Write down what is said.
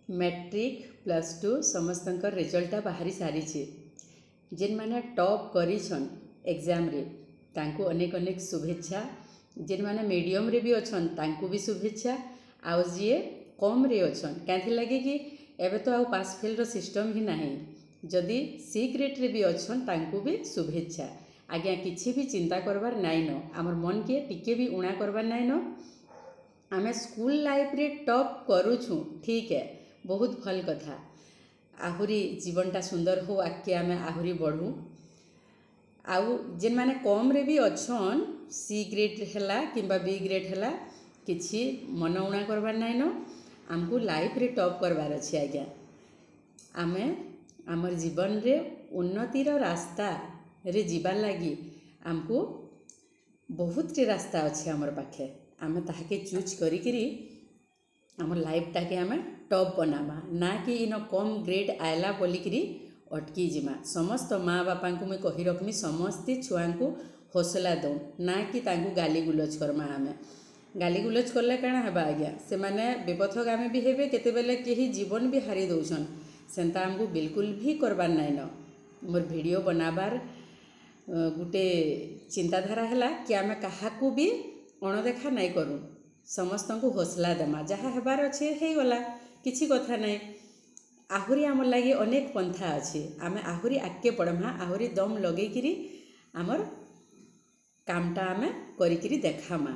Matric plus two समस्त result बाहरी सारी जेन मैंने टॉप करिछन एग्जाम रे तांको अनेक अनेक शुभेच्छा। जेन मैंने मीडियम रे भी अच्छन तांको भी शुभेच्छा। आउ जी कम रे अच्छन क्या लगे कि एबे तो आउ पास फेल रो सिस्टम ही नहीं। जदि सी ग्रेड रे भी अच्छन तांको भी शुभेच्छा। आज्ञा किछि भी चिंता करबार नाइन न, आमर मन के टिके भी उणा करबार नाइन न। आमे स्कूल लाइफ रे टॉप करूछु ठीक है, बहुत भल कथा। आहुरी जीवनटा सुंदर हो, आगे आमे आहुरी बढ़ू। आउ जेन माने कम रे भी अच्छन सी ग्रेड हैला किंबा बी ग्रेड हैला किछि मन उणा करबार नाइन न। आमको लाइफ रे टॉप करबार अछि आज्ञा। आमे आमर जीवन रे उन्नतिर रास्ता रे जीवार लगी आमको बहुत टे रास्ता अच्छे आमर पाखे। आमे ताके चूज करी आमर लाइफटा के आमे टॉप बनामा, ना कि इन कम ग्रेड आयला बोलिकी अटकी जिमा। समस्त माँ बापा को मुझे कही रखमी समस्ते छुआ को हौसला दौं, ना कि तांको गाली गुलज करमा। आमे गाली गुलज करले काଣା हेबा आज्ञा, से माने विपथगामी भी हेबे, केतेबेले केही जीवन भी हारी दौछन। सेंता आमको बिल्कुल भी करबार नाइन। मोर वीडियो बनाबार गोटे चिंताधारा है कि आम क्या भी अणदेखा नहीं करूँ, समस्त को हौसला देमा। जहाँ हेबार अच्छे हो गला, किसी कथा नहीं। आहुरी आमर लगे अनेक पंथा अच्छे, आम आहुरी आगे पढ़मा, आहुरी दम लगे आमर कामटा आम करी देखामा।